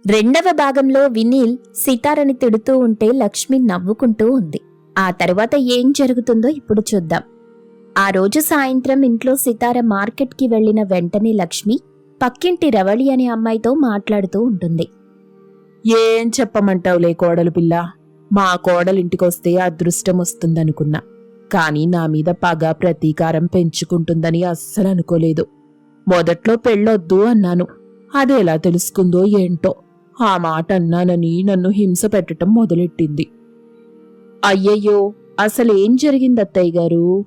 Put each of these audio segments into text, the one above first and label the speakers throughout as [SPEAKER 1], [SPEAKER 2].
[SPEAKER 1] రెండవ భాగంలో వినీల్ సితారని తిడుతూ ఉంటే లక్ష్మి నవ్వుకుంటూ ఉంది. ఆ తర్వాత ఏం జరుగుతుందో ఇప్పుడు చూద్దాం. ఆ రోజు సాయంత్రం ఇంట్లో సితార మార్కెట్కి వెళ్లిన వెంటనే లక్ష్మి పక్కింటి రవళి అనే అమ్మాయితో మాట్లాడుతూ ఉంటుంది.
[SPEAKER 2] ఏం చెప్పమంటావులే కోడలు పిల్ల, మా కోడలింటికొస్తే అదృష్టం వస్తుందనుకున్నా, కాని నా మీద పగ ప్రతీకారం పెంచుకుంటుందని అస్సలు అనుకోలేదు. మొదట్లో పెళ్ళొద్దు అన్నాను, అదెలా తెలుసుకుందో ఏంటో ఆ మాట అన్నానని నన్ను హింస పెట్టడం మొదలెట్టింది. అయ్యయ్యో, అసలేం జరిగింది అత్తయ్య గారు?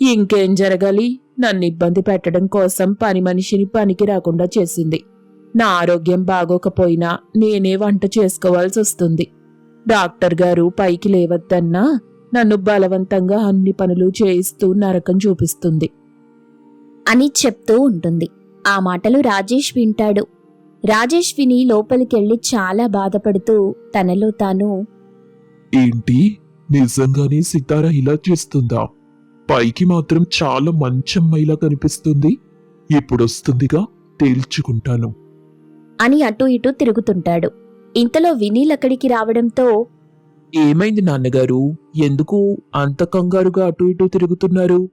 [SPEAKER 2] ఇంకేం జరగాలి, నన్ను ఇబ్బంది పెట్టడం కోసం పని మనిషిని పనికి రాకుండా చేసింది. నా ఆరోగ్యం బాగోకపోయినా నేనే వంట చేసుకోవాల్సి వస్తుంది. డాక్టర్ గారు పైకి లేవద్దన్నా నన్ను బలవంతంగా అన్ని పనులు చేయిస్తూ నరకం చూపిస్తుంది
[SPEAKER 1] అని చెప్తూ ఉంటుంది. ఆ మాటలు రాజేష్ వింటాడు. రాజేష్ విని లోపలికెళ్ళి చాలా బాధపడుతూ తనలో తాను,
[SPEAKER 3] ఏంటి, నిజంగానే సితార ఇలా చేస్తుందా? పైకి మాత్రం చాలా మంచి అమ్మాయిలా కనిపిస్తుంది. ఇప్పుడొస్తుందిగా, తేల్చుకుంటాను
[SPEAKER 1] అని అటూ ఇటూ తిరుగుతుంటాడు. ఇంతలో వినీల్ అక్కడికి రావడంతో,
[SPEAKER 2] ఏమైంది నాన్నగారు, ఎందుకు అంత కంగారుగా అటు ఇటు తిరుగుతున్నారు?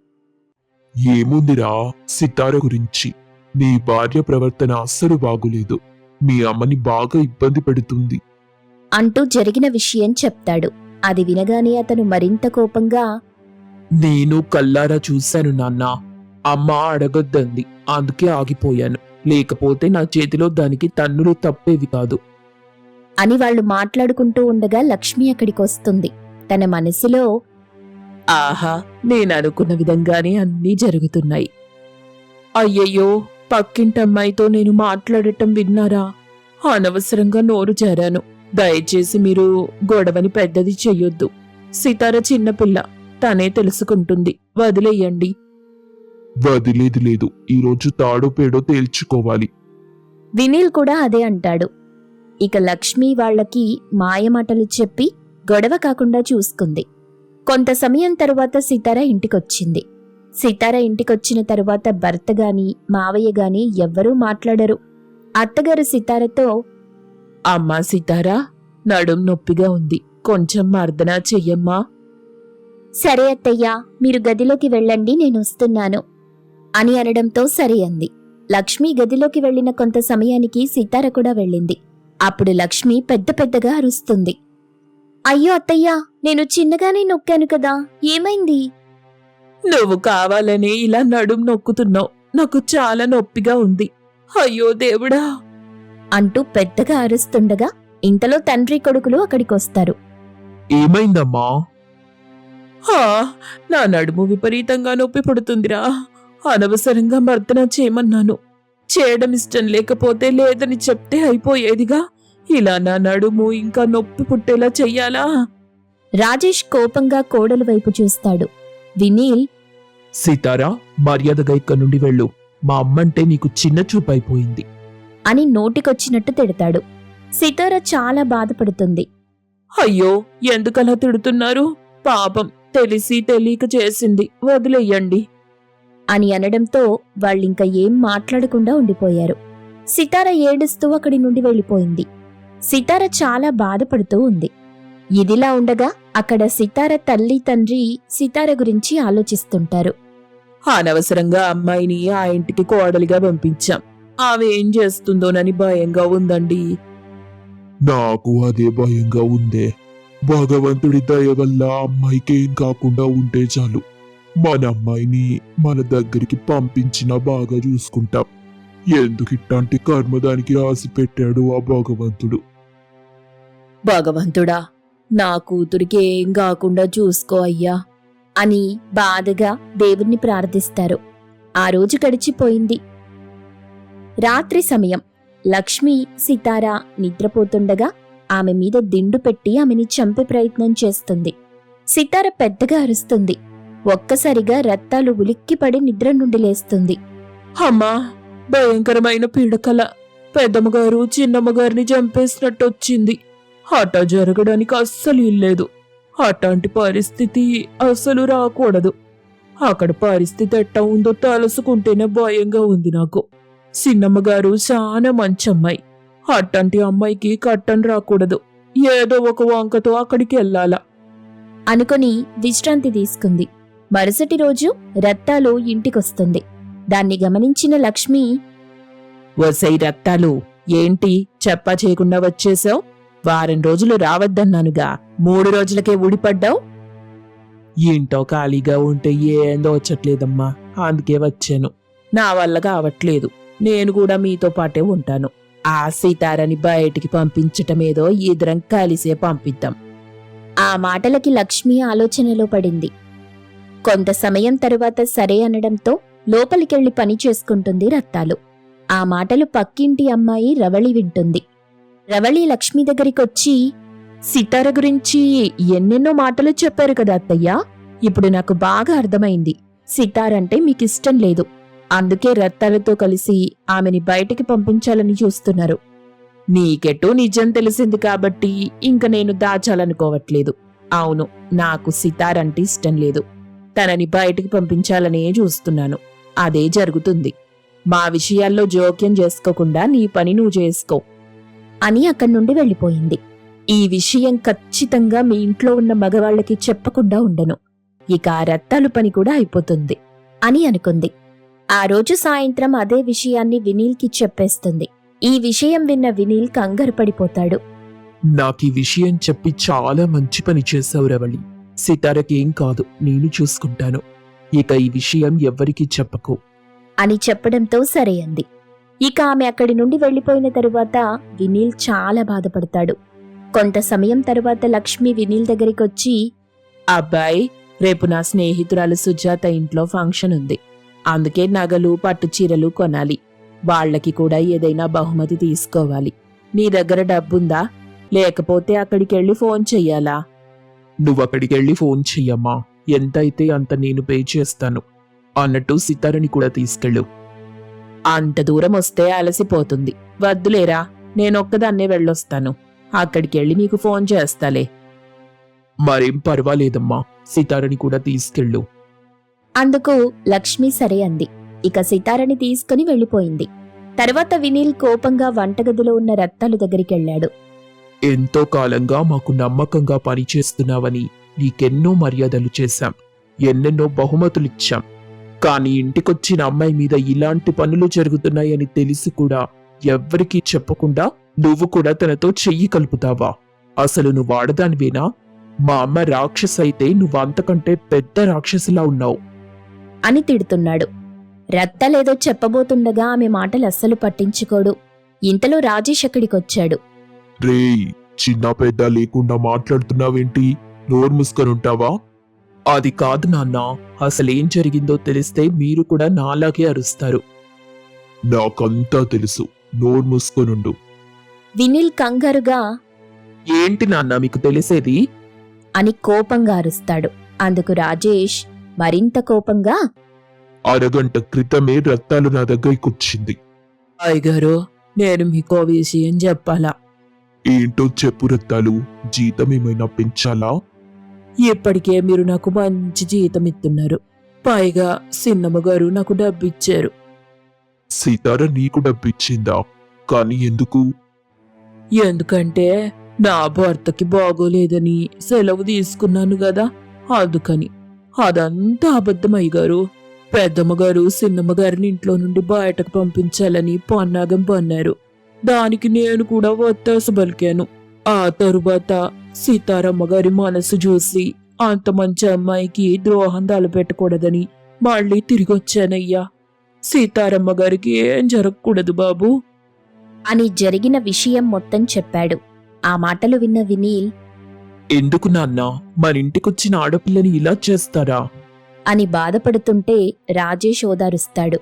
[SPEAKER 3] ఏముందిరా, సితార గురించి. నీ భార్య ప్రవర్తన అస్సలు బాగులేదు. మీ అమ్మని బాగా ఇబ్బంది పెడుతుంది.
[SPEAKER 1] అంటూ జరిగిన విషయం చెప్తాడు. అది వినగానే అతను మరింత కోపంగా,
[SPEAKER 2] నేను కల్లారా చూశాను నాన్న, అమ్మ అడగొద్దంది, అందుకే ఆగిపోయాను. లేకపోతే నా చేతిలో దానికి తన్నులు తప్పేవి కాదు
[SPEAKER 1] అని వాళ్ళు మాట్లాడుకుంటూ ఉండగా లక్ష్మి అక్కడికొస్తుంది. తన మనసులో,
[SPEAKER 2] ఆహా, నేననుకున్న విధంగానే అన్నీ జరుగుతున్నాయి. అయ్యయ్యో, పక్కింటమ్మాయితో నేను మాట్లాడటం విన్నారా? అనవసరంగా నోరు జారాను. దయచేసి మీరు గొడవని పెద్దది చెయ్యొద్దు. సితార చిన్నపిల్ల, తనే తెలుసుకుంటుంది, వదిలేయండి.
[SPEAKER 3] వదిలేది లేదు, ఈరోజు తాడో పేడో తేల్చుకోవాలి.
[SPEAKER 1] వినీల్ కూడా అదే అంటాడు. ఇక లక్ష్మి వాళ్లకి మాయమాటలు చెప్పి గొడవ కాకుండా చూసుకుంది. కొంత సమయం తరువాత సితార ఇంటికొచ్చింది. సితార ఇంటికొచ్చిన తరువాత భర్త గాని మావయ్య గాని ఎవ్వరూ మాట్లాడరు. అత్తగారు సితారతో,
[SPEAKER 2] అమ్మా సితారా, నడుం నొప్పిగా ఉంది, కొంచెం మర్దన చెయ్యమ్మా.
[SPEAKER 1] సరే అత్తయ్యా, మీరు గదిలోకి వెళ్ళండి, నేనొస్తున్నాను అని అనడంతో సరే అంది. లక్ష్మి గదిలోకి వెళ్లిన కొంత సమయానికి సితార కూడా వెళ్ళింది. అప్పుడు లక్ష్మి పెద్ద పెద్దగా అరుస్తుంది. అయ్యో అత్తయ్యా, నేను చిన్నగానే నొక్కాను కదా, ఏమైంది?
[SPEAKER 2] నువ్వు కావాలనే ఇలా నడుం నొక్కుతున్నావు, నాకు చాలా నొప్పిగా ఉంది. అయ్యో దేవుడా
[SPEAKER 1] అంటూ పెద్దగా అరుస్తుండగా ఇంతలో తండ్రి కొడుకులు అక్కడికొస్తారు.
[SPEAKER 3] ఏమైందమ్మా?
[SPEAKER 2] హా, నా నడుము విపరీతంగా నొప్పి పుడుతుందిరా. అనవసరంగా మర్దన చేయమన్నాను. చేయడం ఇష్టం లేకపోతే లేదని చెప్తే అయిపోయేదిగా. ఇలా నా నడుము ఇంకా నొప్పి పుట్టేలా చెయ్యాలా?
[SPEAKER 1] రాజేష్ కోపంగా కోడలు వైపు చూస్తాడు. వినీల్,
[SPEAKER 2] సీతారా, మర్యాదగా ఇక్కడి నుండి వెళ్ళు. మా అమ్మంటే నీకు చిన్న చూపైపోయింది
[SPEAKER 1] అని నోటికొచ్చినట్టు తిడతాడు. సితార చాలా బాధపడుతుంది.
[SPEAKER 2] అయ్యో, ఎందుకలా తిడుతున్నారు? పాపం, తెలిసి తెలియక చేసింది, వదిలేయండి
[SPEAKER 1] అని అనడంతో వాళ్ళింక ఏం మాట్లాడకుండా ఉండిపోయారు. సితార ఏడుస్తూ అక్కడి నుండి వెళ్ళిపోయింది. సితార చాలా బాధపడుతూ ఉంది. ఇదిలా ఉండగా అక్కడ సితార తల్లి తండ్రి సితార గురించి ఆలోచిస్తుంటారు.
[SPEAKER 2] అనవసరంగా అమ్మాయిని ఆ ఇంటికి కోడలిగా పంపించాం. ఆమె ఏం చేస్తుందోనని భయంగా ఉందండి.
[SPEAKER 3] నాకు అదే భయంగా ఉందే. భగవంతుడి దయ వల్ల అమ్మాయికి ఏం కాకుండా ఉంటే చాలు. మన అమ్మాయిని మన దగ్గరికి పంపించినా బాగా చూసుకుంటాం. ఎందుకు ఇట్లాంటి కర్మ దానికి రాసి పెట్టాడు ఆ భగవంతుడు?
[SPEAKER 2] భగవంతుడా, నా కూతురికి ఏం కాకుండా చూసుకో అయ్యా
[SPEAKER 1] అని బాధగా దేవుణ్ణి ప్రార్థిస్తారు. ఆ రోజు గడిచిపోయింది. రాత్రి సమయం. లక్ష్మి సితార నిద్రపోతుండగా ఆమె మీద దిండు పెట్టి ఆమెని చంపే ప్రయత్నం చేస్తుంది. సితార పెద్దగా అరుస్తుంది. ఒక్కసారిగా రత్తాలు ఉలిక్కిపడి నిద్ర నుండి లేస్తుంది.
[SPEAKER 2] అమ్మా, భయంకరమైన పీడకల. పెద్దమ్మగారు చిన్నమ్మగారిని చంపేసినట్టొచ్చింది. అటా జరగడానికి అస్సలు ఇల్లేదు. అట్లాంటి పరిస్థితి అసలు రాకూడదు. అక్కడ పరిస్థితి ఎట్టా ఉందో తలుసుకుంటేనే భయంగా ఉంది నాకు. చిన్నమ్మగారు చాలా మంచమ్మాయి. అట్టంటి అమ్మాయికి కట్టం రాకూడదు. ఏదో ఒక వంకతో అక్కడికి వెళ్ళాలా
[SPEAKER 1] అనుకొని విశ్రాంతి తీసుకుంది. మరుసటి రోజు రత్తాలు ఇంటికొస్తుంది. దాన్ని గమనించిన లక్ష్మి,
[SPEAKER 2] వసై రత్తాలు, ఏంటి చెప్పా చేయకుండా వచ్చేసావు? వారం రోజులు రావద్దన్నానుగా, 3 రోజులకే ఊడిపడ్డావు. ఏంటో ఖాళీగా ఉంటే ఏందో వచ్చట్లేదమ్మా, అందుకే వచ్చాను. నా వల్ల కావట్లేదు. నేను కూడా మీతో పాటే ఉంటాను. ఆ సీతారని బయటికి పంపించటమేదో ఇద్దరం కలిసే పంపిద్దాం.
[SPEAKER 1] ఆ మాటలకి లక్ష్మి ఆలోచనలో పడింది. కొంత సమయం తరువాత సరే అనడంతో లోపలికెళ్లి పని చేసుకుంటుంది రత్తాలు. ఆ మాటలు పక్కింటి అమ్మాయి రవళి వింటుంది. రవళి లక్ష్మి దగ్గరికొచ్చి,
[SPEAKER 2] సీతార గురించి ఎన్నెన్నో మాటలు చెప్పారు కదా అత్తయ్య. ఇప్పుడు నాకు బాగా అర్థమైంది. సీతారంటే మీకిష్టం లేదు. అందుకే రత్తాలతో కలిసి ఆమెని బయటికి పంపించాలని చూస్తున్నారు. నీకెటూ నిజం తెలిసింది కాబట్టి ఇంక నేను దాచాలనుకోవట్లేదు. అవును, నాకు సితారంటే ఇష్టం లేదు. తనని బయటికి పంపించాలనే చూస్తున్నాను. అదే జరుగుతుంది. మా విషయాల్లో జోక్యం చేసుకోకుండా నీ పని నువ్వు చేసుకో
[SPEAKER 1] అని అక్కడి నుండి వెళ్ళిపోయింది.
[SPEAKER 2] ఈ విషయం ఖచ్చితంగా మీ ఇంట్లో ఉన్న మగవాళ్ళకి చెప్పకుండా ఉండను. ఇక ఆ రత్తాలు పని కూడా అయిపోతుంది
[SPEAKER 1] అని అనుకుంది. ఆ రోజు సాయంత్రం అదే విషయాన్ని వినీల్కి చెప్పేస్తుంది. ఈ విషయం విన్న వినీల్ కంగారు పడిపోతాడు.
[SPEAKER 3] నాకు ఈ విషయం చెప్పి చాలా మంచి పని చేశావు రవళి. సితారకేం కాదు, నేను చూసుకుంటాను. ఇక ఈ విషయం ఎవ్వరికీ చెప్పకు
[SPEAKER 1] అని చెప్పడంతో సరే అంది. ఇక ఆమె అక్కడి నుండి వెళ్లిపోయిన తరువాత వినీల్ చాలా బాధపడతాడు. కొంత సమయం తరువాత లక్ష్మి వినీల్ దగ్గరికొచ్చి,
[SPEAKER 2] అబ్బాయి, రేపు నా స్నేహితురాలు సుజాత ఇంట్లో ఫంక్షన్ ఉంది. అందుకే నగలు పట్టు చీరలు కొనాలి. వాళ్లకి కూడా ఏదైనా బహుమతి తీసుకోవాలి. నీ దగ్గర డబ్బుందా? లేకపోతే అక్కడికెళ్ళి ఫోన్ చెయ్యాలా?
[SPEAKER 3] నువ్వక్కడికెళ్ళి ఫోన్ చెయ్యమ్మా. ఎంతైతే అంత నేను పే చేస్తాను. అన్నట్టు సితారని కూడా తీసుకెళ్ళు.
[SPEAKER 2] అంత దూరం వస్తే అలసిపోతుంది. వద్దులేరా, నేనొక్కదాన్నే వెళ్ళొస్తాను. అక్కడికెళ్ళి నీకు ఫోన్ చేస్తాలే.
[SPEAKER 3] మరేం పర్వాలేదమ్మా, సితారని కూడా తీసుకెళ్ళు.
[SPEAKER 1] అందుకు లక్ష్మి సరే అంది. ఇక సితారని తీసుకుని వెళ్లిపోయింది. తర్వాత వినీల్ కోపంగా వంటగదిలో ఉన్న రత్తాలు దగ్గరికెళ్లాడు.
[SPEAKER 3] ఎంతో కాలంగా మాకు నమ్మకంగా పనిచేస్తున్నావని నీకెన్నో మర్యాదలు చేశాం, ఎన్నెన్నో బహుమతులిచ్చాం. కానీ ఇంటికొచ్చిన అమ్మాయి మీద ఇలాంటి పనులు జరుగుతున్నాయని తెలిసి కూడా ఎవ్వరికీ చెప్పకుండా నువ్వు కూడా తనతో చెయ్యి కలుపుతావా? అసలు నువ్వు ఆడదానివేనా? మా అమ్మ రాక్షసైతే నువ్వు అంతకంటే పెద్ద రాక్షసిలా ఉన్నావు
[SPEAKER 1] అని తిడుతున్నాడు. రత్తాలేదో చెప్పబోతుండగా ఆమె మాటలు అస్సలు పట్టించుకోడు. ఇంతలో రాజేష్ అక్కడికొచ్చాడు.
[SPEAKER 3] రేయ్, చిన్న పెద్ద లేకుండా మాట్లాడుతున్నావేంటి? నోరు మూసుకొనుంటావా?
[SPEAKER 2] అది కాదు నాన్న, అసలేం జరిగిందో తెలిస్తే మీరు కూడా నాలాగే అరుస్తారు.
[SPEAKER 3] నాకంతా తెలుసు, నోరు మూసుకొనుండు.
[SPEAKER 1] వినీల్ కంగారుగా,
[SPEAKER 2] ఏంటి నాన్న మీకు తెలిసేది?
[SPEAKER 1] అని కోపంగా అరుస్తాడు. అందుకు రాజేష్ మరింత కోపంగా,
[SPEAKER 3] అరగంట క్రితమే రత్తాలు నా దగ్గరికొచ్చింది.
[SPEAKER 2] అయ్యగారు, నేను మీకో విషయం చెప్పాలా?
[SPEAKER 3] ఏంటో చెప్పు రత్తాలు. జీతం ఏమైనా పెంచాలా?
[SPEAKER 2] ఇప్పటికే మీరు నాకు మంచి జీతం ఇస్తున్నారు. పైగా సిన్నమ్మ గారు నాకు డబ్బిచ్చారు.
[SPEAKER 3] సీతార నీకు డబ్బిచ్చిందా? కానీ ఎందుకు?
[SPEAKER 2] ఎందుకంటే నా భర్తకి బాగోలేదని సెలవు తీసుకున్నాను గదా, అందుకని. అదంతా అబద్ధం అయ్యగారు. పెద్దమ్మగారు సిన్నమ్మగారిని ఇంట్లో నుండి బయటకు పంపించాలని పన్నాగం పన్నారు. దానికి నేను కూడా ఒత్తాసు పలికాను. ఆ తరువాత సీతారమ్మ గారి మనసు చూసి అంత మంచి అమ్మాయికి ద్రోహం తలపెట్టకూడదని మళ్ళీ తిరిగొచ్చానయ్యా. సీతారమ్మ గారికి ఏం జరగకూడదు బాబు
[SPEAKER 1] అని జరిగిన విషయం మొత్తం చెప్పాడు. ఆ మాటలు విన్న వినీల్,
[SPEAKER 3] ఎందుకు నాన్నా, మనింటికొచ్చిన ఆడపిల్లని ఇలా చేస్తారా?
[SPEAKER 1] అని బాధపడుతుంటే రాజేష్ ఓదారుస్తాడు.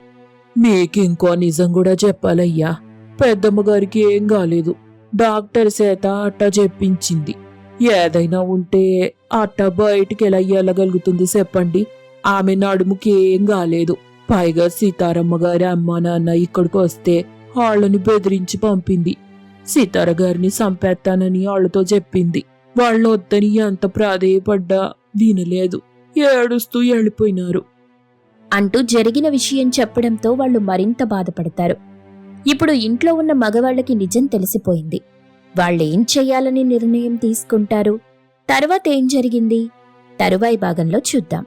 [SPEAKER 2] నీకింకో నిజం కూడా చెప్పాలయ్యా. పెద్దమ్మ గారికి ఏం కాలేదు. డాక్టర్ చేత అట్టా చెప్పించింది. ఏదైనా ఉంటే అట్టా బయటికి ఎలా వెళ్ళగలుగుతుంది చెప్పండి? ఆమె నడుముకి ఏం కాలేదు. పైగా సీతారమ్మ గారి అమ్మా నాన్న ఇక్కడికి వస్తే వాళ్ళని బెదిరించి పంపింది. సీతార గారిని చంపేస్తానని వాళ్ళతో చెప్పింది. వాళ్ళు వద్దని ఎంత ప్రాధేయపడ్డా వినలేదు. ఏడుస్తూ వెళ్ళిపోయినారు
[SPEAKER 1] అంటూ జరిగిన విషయం చెప్పడంతో వాళ్ళు మరింత బాధపడతారు. ఇప్పుడు ఇంట్లో ఉన్న మగవాళ్ళకి నిజం తెలిసిపోయింది. వాళ్ళేం చెయ్యాలని నిర్ణయం తీసుకుంటారు? తర్వాత ఏం జరిగింది? తరువాయి భాగంలో చూద్దాం.